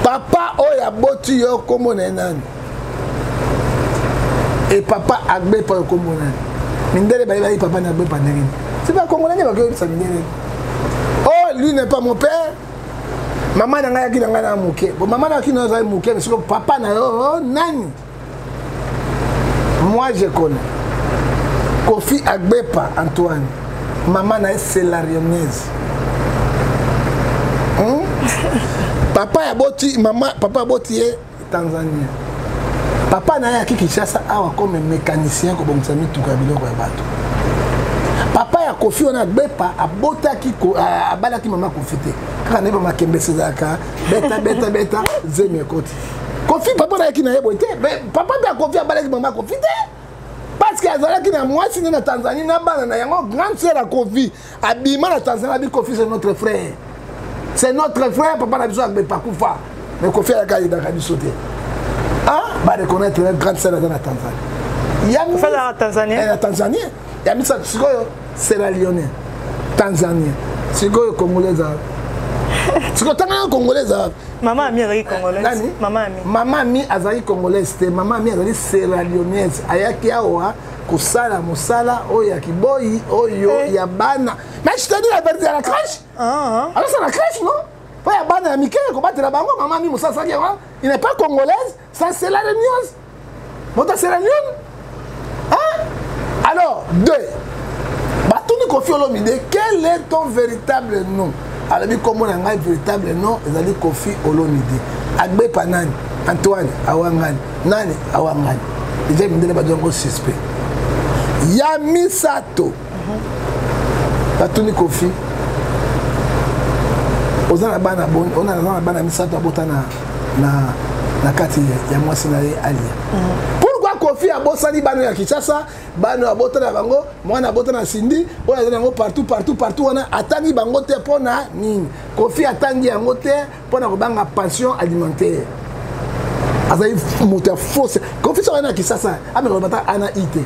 papa o ya boti yo komo na nani et papa agbe pa komona mindele bayi papa na agbe pa ndenge c'est pas congolais ba ko sa mindele oh lui n'est pas mon père maman na ngaya kina ngana muke bon maman na kina za muke mais c'est papa na oh nani moi je connais Kofi agbe pa Antoine maman na c'est la Lyonnaise papa ya boti maman papa boti Tanzania papa na ya Kinshasa awa comme mécanicien ko bongisa mituka biloko ya bato papa ya Kofi ona bepa abota kiko abala ki mama Kofi te kaka neba makembe sezaka beta zeme koti Kofi papa na kina yebo te papa ba Kofi abala ki mama Kofi te parce que azala ki na mwasi na Tanzanie na bana na yango grande sœur ya Kofi abima na Tanzanie bi Kofi c'est notre frère papa na biso ak bepa kufa mais Kofi ya ka ida ka biso te va reconnaître une grande sœur dans la Tanzanie. Il y a une Tanzanie. Il y a une Sierra Leone. Tanzanie. C'est quoi Congolais? C'est quoi Congolais? Maman Ami est congolaise. Maman Ami est congolaise. Maman Ami est Sierra Leonaise. Ayaki awa kusala musala oya kiboyi oyo ya bana. Mais je te dis la vérité à la crèche. Alors c'est la crèche non? Pas ya bana Ami qui combattre la bango maman Ami musala ça il n'est pas congolaise. Ça c'est la Réunion. Bon, c'est la Réunion. Hein? Alors, 2. Batuni Kofi Olomide, quel est ton véritable nom? Alors, comment on a un véritable nom? Ils ont dit Kofi Olomide. Agbe Panani, Antoine, Awangani, Nani, Awangani. Déjà, il me dit que c'est suspect. Yami Sato. Batuni Kofi. On a un bana Misato Abotana. Na kati ya mwasi na ye alia pourquoi Kofi abosani bano ya Kinshasa bano abotana bango mwana abotana Sindi oya zango partout wana atangi bango te pona nini Kofi atangi yango te pona ko banga pension alimentaire azai muta force Kofi so na Kinshasa amelo bata ana ite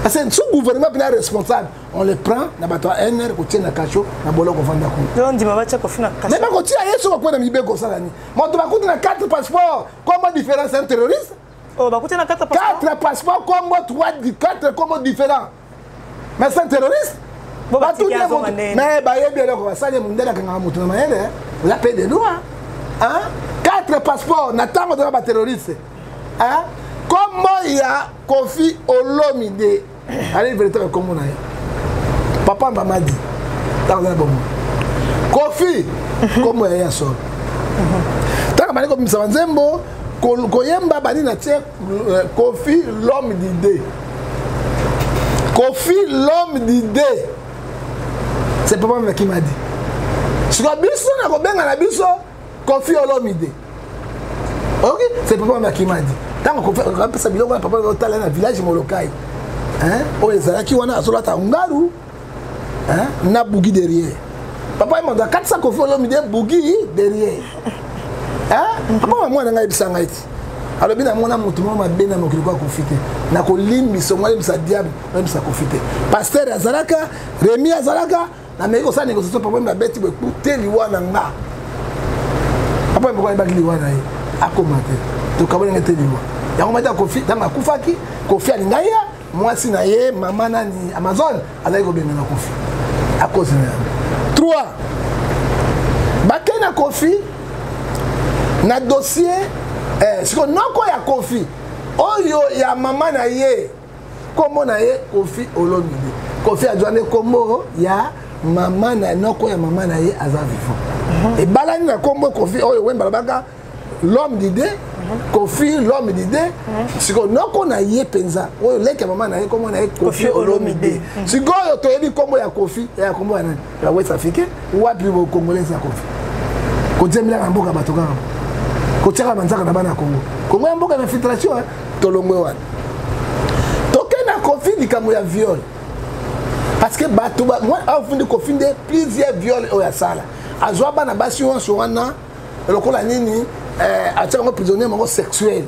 c'est sous gouvernement bien responsable on le prend na bato NR ko tiena kacho na boloko vanda ko donc di mama Kofi na kacho mais ba ko tia yeso ko na mibe ko sala ni moto ba kutina 4 passeports comment différence un terroriste oh ba kutina 4 passeports 4 passeports comme 4 comme différents mais c'est un terroriste bon ba tout mais ba yebi eloko ba sala mundela kanga moto na mayele la paix de droit hein 4 passeports na tango de ba terroriste hein comment il y a Kofi Olomide allez véritable comme on a papa m'a dit dans un bon Kofi comme il y a ça tant que comme ça Nzembo koyemba bani na tie Kofi l'homme d'idée Kofi, l'homme d'idée. C'est papa qui m'a dit. Si la biso na kobenga na biso, Kofi l'homme d'idée. Ok? C'est papa qui m'a dit. Tant qu'on fait ça biloko papa au talent na village molokai. Hein? Oh ezala ki wana azola ta ngaru. Hein? Na bougi derrière. Papa il m'a dit 400 Kofi l'homme d'idée bougi derrière. Hein? Papa moi na ngai bisanga iti. Alors bien mon amour tout le monde bien na ko profiter. Na ko limbi so moi bisa diable, même ça profiter. Pasteur Azalaka, Rémi Azalaka, na meko sa négociation papa m'a beti bo écouter liwana nga. Papa m'a ba liwana yi. Akomate. To kabona ngete liwa. Ya ngoma ta Kofi tanga kufaki, Kofi alingaya, moi si na ye mama nani Amazon, azali ko benga na Kofi. A cause na. 3. Bakena Kofi na dossier si on noko ya Kofi oyo ya mama na ye kombo na ye Kofi Olomide Kofi adwane kombo ya mama na noko ya mama na ye aza vivant et balani na kombo Kofi oyo wemba baka l'homme d'idée Kofi l'homme d'idée si on noko na ye penza oyo leke mama na ye kombo na ye Kofi Olomide si go yo to yebi kombo ya Kofi ya kombo ya nani ya West Afrique wapi bo congolais ya Kofi ko zemela na mboka bato kaka kotiaka manzaka na bana Congo. Congo ya mboka na filtration tolongwe wana. Tokena Kofi likambo ya viol. Parce que bato moi afundi Kofi de plusieurs viols au ya sala. Azwa bana basi wonso wana lokola nini ataka prisonnier mongo sexuel.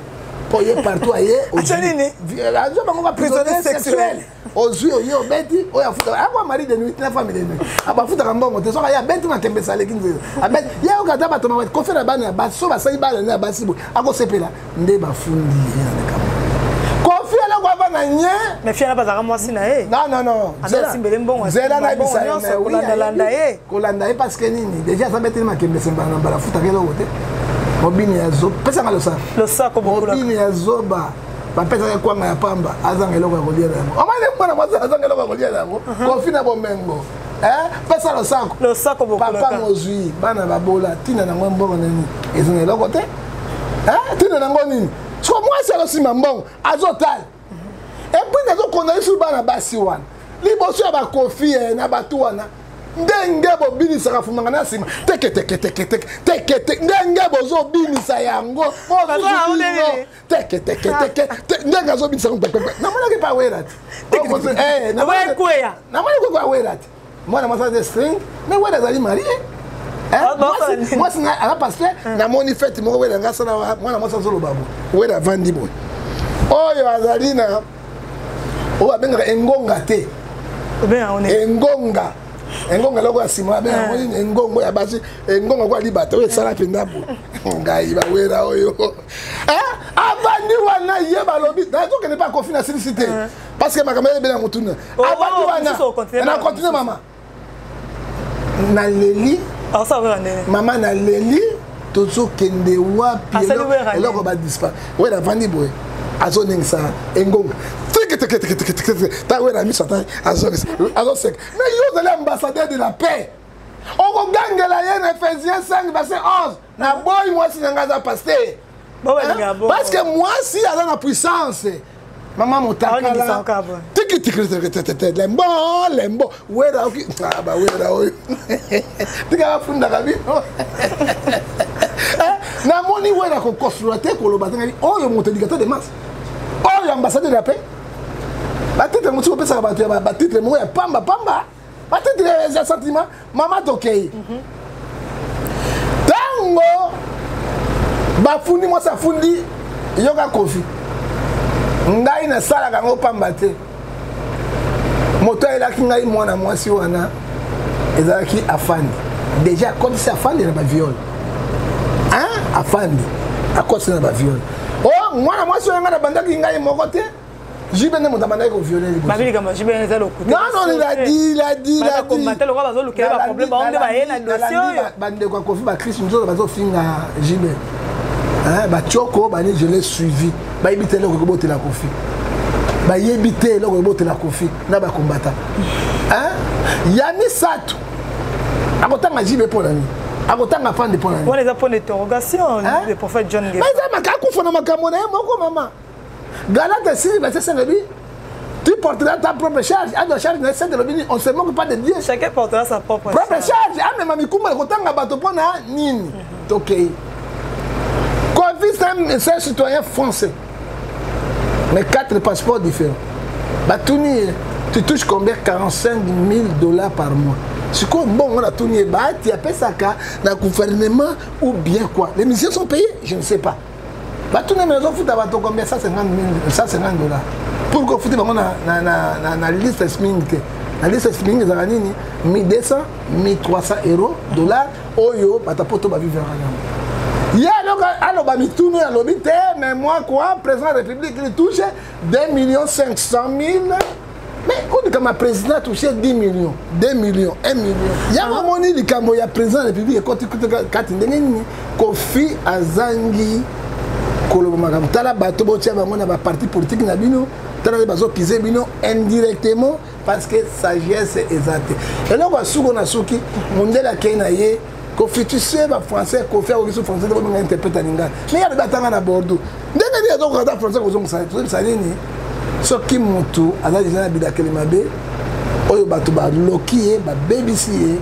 Pour y partout aye nini? Azwa bango prisonnier sexuel. Ozui oyo beti oya futa akwa mari de nuit na famille de nuit abafuta kambongo te soka ya beti na tembe sale kinze abet ya okata bato ma ko fera bana ba so ba sai bana na basibo ako sepela nde bafundi ya nakama Kofi ala kwa bana nye mais fiana bazaka mwasi na ye non zela simbele mbongo zela na bisa kolanda ye kolanda ye parce que nini déjà ça beti ma kembe semba na bala futa kelo wote mobini ya zo pesa ngalo sa lo sako bokula mobini ya zoba bapesa ya kwanga ya pamba azanga eloko ya kolia yango amane mwana mwasi azanga eloko ya kolia yango Kofi na bomengo pesa lo sako bokula papa mozui bana babola tina na ngwa mbongo nini ezanga eloko te tina na ngwa nini so mwasi alosima mbongo azotal epuis nazokonda isu bana basi wana liboso ya baKofi na batu wana ndenge bobinisaka fumanga na nsima teke ndenge bozobinisa yango teke ndenge azobinisa namonaki pa werati namonaki kwa werati mwana mwasi aza string me wera azali marie mwasi ala pasteur namoni fete moko wera nga asala mwana mwasi azoloba bo wera avandi boye oyo azali na oyo abengaka engonga te engonga loko ya sima be engongo ya basi engonga kwa libata oyo sala penda bo ngai ba wera oyo abandi wana ye balobi na to kene pas Kofi na silicité parce que makamela be na mutuna abandi wana na continue mama na leli mama na leli tozo kende wapi eloko ba dispa wera vandi boy azo ningsa engonga ta wera mi sata azo sek mais yo de l'ambassadeur de la paix on gangela na Ephésiens 5 verset 11 na boy moi si ngaza pasteur parce que moi si ala na puissance mama motakala lembo wera oki ba wera oyo tika funda kabino na moni wera ko construire ko lo batanga oyo motéligateur de masse oyo ambassadeur de la paix batitre mutu ko pesa bato ya batitre mo ya pamba batitre ya sentiment mama tokei tango bafundi mo sa fundi yoka Kofi ngai na sala kango pamba te moto elaki ngai mwana mwasi wana ezalaki afandi déjà comme ça afandi na ba viol afandi akosi na ba viol mwana mwasi wana na bandaki ngai moko te jibe ne monta bandaki ko violer babili kama jibe ne zalo kuti non il a dit ko matelo ko bazo lukela ba problème ba onde ba yena dossier bande ko Kofi ba Christ nzo bazo finga jibe ba choko ba ni je l'ai suivi ba ibite loko ko botela Kofi ba yebite loko ko botela Kofi na ba kombata yani satu akotanga jibe pour nani akotanga fande pour nani on les a pour l'interrogation le prophète John Gay mais ça makaku fona makamona moko mama Galate 6 verset 5 dit tu portera ta propre charge. À la charge, on ne se moque pas de Dieu. Chacun portera sa propre charge. Ah, mais mamie Koumba, quand on a battu pour nini. Ok. Covid, c'est un citoyen français. Mais 4 passeports différents. Batouni, tu touches combien? 45 000 $ par mois. C'est quoi? Bon, on a tout nié. Tu as payé ça dans le gouvernement ou bien quoi? Les musiciens sont payés? Je ne sais pas. Batouni, mais ils ont foutu à combien? 150 $. Pourquoi foutu dans la liste SMING? La liste SMING, ils ont 1200, 1300 €, dollars. Oyo, batapoto, ba vivre en hier, alors, mais moi, quoi, président de la République, il touche 2 500 000. Mais on dit que ma président a touché 10 millions, 2 millions, 1 million. Il y a un moment où il y a président de la République, quand il y a Kofi Azangi, Tala Batobo, il y a un parti politique, indirectement, parce que sagesse est exaltée. Et là, on a souki, on a la Kenaye. Kofi, tu sais, les Français, Kofi a aussi français, on interprète en anglais. Mais il y a des bâtiments à Bordeaux. Dès qu'il y a des français, vous savez, ce qui monte, alors ils ont habité à Kelimabe, ils ont loqué, babysitter,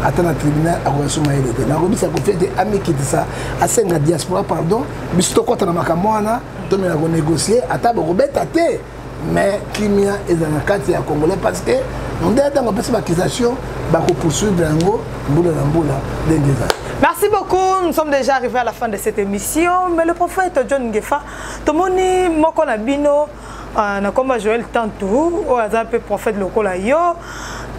attendre le tribunal à Rwasuma. La Robi, ça fait des amis qui disent ça, à la diaspora, pardon, mais si tu as Makamwana, tu as négocié, à ta Robert Tate. Mais Kimia est dans la carte à Congolais parce que nous avons des accusations pour poursuivre Merci beaucoup. Nous sommes déjà arrivés à la fin de cette émission. Mais le prophète John Ngefa, tout le monde moko na bino na komba Joël Tantou, o azape prophète lokola yo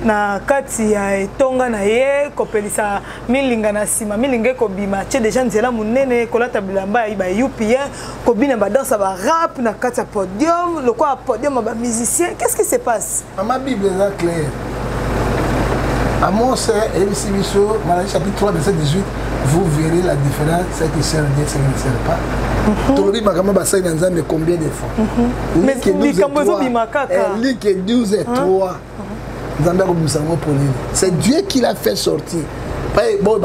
na kati ya etonga na ye kopelisa milinga na sima milinga ko bima tie déjà nzela munene kolata bilamba ba UPN ko bina ba danse ba rap na kati ya podium lokola podium ba musicien. Qu'est-ce qui se passe? Ma Bible est claire. Amos et Malachie chapitre 3 verset 18, vous verrez la différence, c'est qui sert Dieu, c'est qui ne sert pas. Tout le monde m'a basé dans Nzambe combien de fois? Mais Ligue 12 et 3. C'est Dieu qui l'a fait sortir. Bon,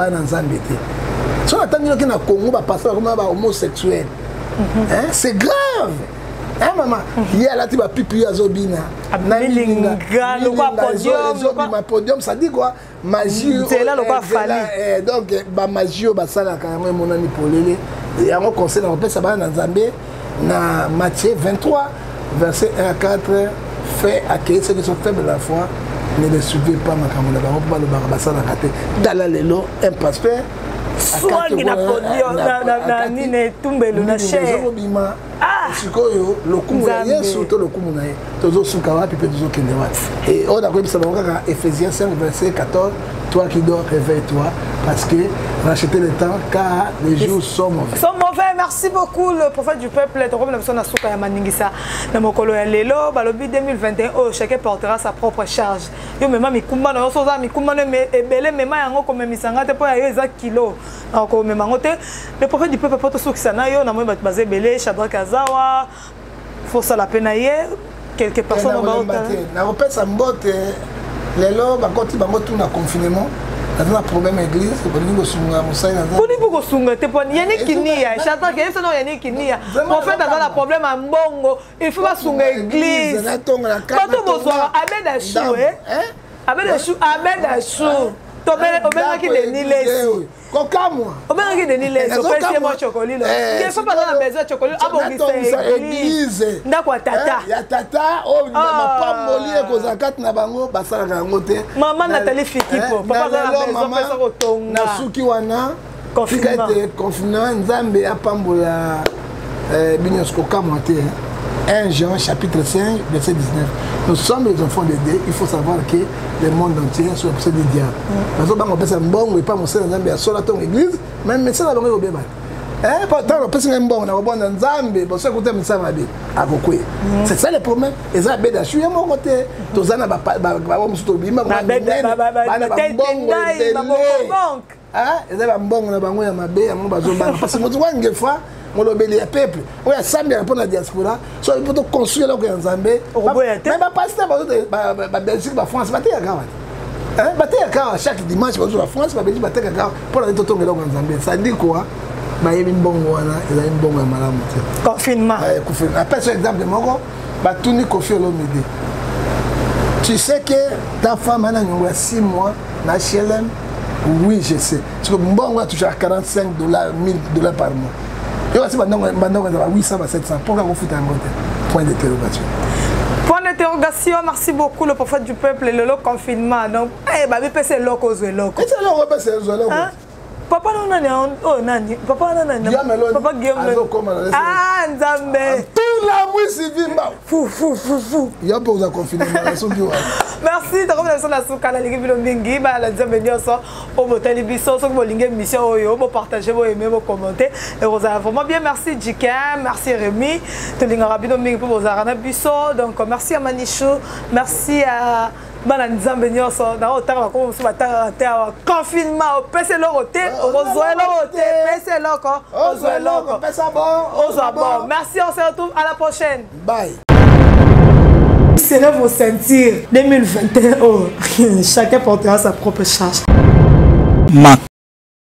si on attend que le Congo va passer comme un homosexuel, c'est grave. Hein, maman? Il y a là, tu vas pipi à Zobina. Le podium, ça dit quoi? Magie. C'est là le quoi fallait. Donc, magie, ça là, quand même, mon ami Paulé. Et à mon conseil, on peut savoir dans Zambé, dans Matthieu 23, verset 1 à 4, fait accueillir ceux qui sont faibles de la foi. Ne les suivez pas, ma camarade. On peut pas le barabassa dans la tête. Dans la lélo, un pasteur. Soit qui n'a pas dit, ni tumbelo na cher. Sikoyo, le kumu na ye, surtout le kumu na ye. Tozo sukawa, puis tozo kendewa. Et on a compris ça dans Ephésiens 5, verset 14. Toi qui dors, réveille-toi, parce que racheter le temps, car les jours sont mauvais. Sont mauvais. Merci beaucoup, le prophète du peuple. Balobi 2021, chacun portera sa propre charge. Yo même mi kumba na so za mi kumba na ebele mema yango comme misanga te po ya eza kilo. Encore même ngote, le prophète du peuple poto sokisa na yo na mo basé belé Shadrach Azawa. Faut ça la peine hier quelques personnes na repère ça mbote lelo ba koti bango tout na confinement. Il y a un problème église, il y a un sunga musai na za. Kuni buko sunga te pon yani kinia, Shadrach ke eso no yani kinia. En fait dans la problème à mbongo, il faut pas sunga église. Bato bozwa abeda chou abeda chou abeda chou. Obéra qui de Nilesi. Kokamwa. Obéra qui de Nilesi. Opérer moi chocolat. Il faut pas dans la maison chocolat. Abongisa église. Ndakwa tata. Ya tata o ma pas molie ko zakat na bango basala kango te. Maman Nathalie Fikipo. Papa dans la maison pesa ko tonga. Na suki wana. Confinement Nzambe apambola binyos kokamwa te. 1 Jean chapitre 5 verset 19. Nous sommes les enfants de Dieu. Il faut savoir que le monde entier est sous la poussée du diable. Parce que on peut bon et pas mon seul Nzambe à sola ton église, même ça la bango au bien. Pourtant on peut se bon on a bon Nzambe, bon ça côté ça va bien. C'est ça le problème. Et ça beda je suis à mon côté. Tozana ba ba musuto bima ba bon na bango ya mabe ya mo bazo bana parce que mo twange fa molobeli ya peuple oya sambi répondre à diaspora so il faut construire là ko Nzambe mais ba pasteur ba Belgique ba France ba te ya kawa ba te ya kawa chaque dimanche ba France ba Belgique ba te ya kawa pour la totonga là ko Nzambe ça dit quoi ba yebi mbongo wana eza mbongo ya malamu te confinement confinement après ce exemple moko ba tuni Koffi Olomide Tu sais que ta femme a 6 mois dans HLM? Oui, je sais. Parce que bon, on va toucher à 45 $, 1000 $ par mois. Et aussi, maintenant, on va 800 à 700. Pourquoi vous foutez un mot? Point d'interrogation. Point d'interrogation, merci beaucoup le prophète du peuple et le confinement. Donc, c'est loco, c'est loco. C'est loco, c'est loco. Papa non nani oh nani papa nani papa Guillaume ah Nzambe tout la nuit civile fou il y a pas aux confinement merci de revenir sur la souka la ligue bilongi ba la Nzambe nyoso au botel biso so ko lingue mission oyo bo partager bo aimer bo commenter et rosa vraiment bien merci Djiken merci Rémi to linga rabino mingi pour bozarana biso donc merci à Manichou merci à bana Nzambe nyoso na otanga ko musu batanga ta confinement pese loroté ozoe loroté pese loko ozoe loko pese bon ozoe bon merci on se retrouve à la prochaine bye. Serez vos ceintures 2021 chacun portera sa propre charge.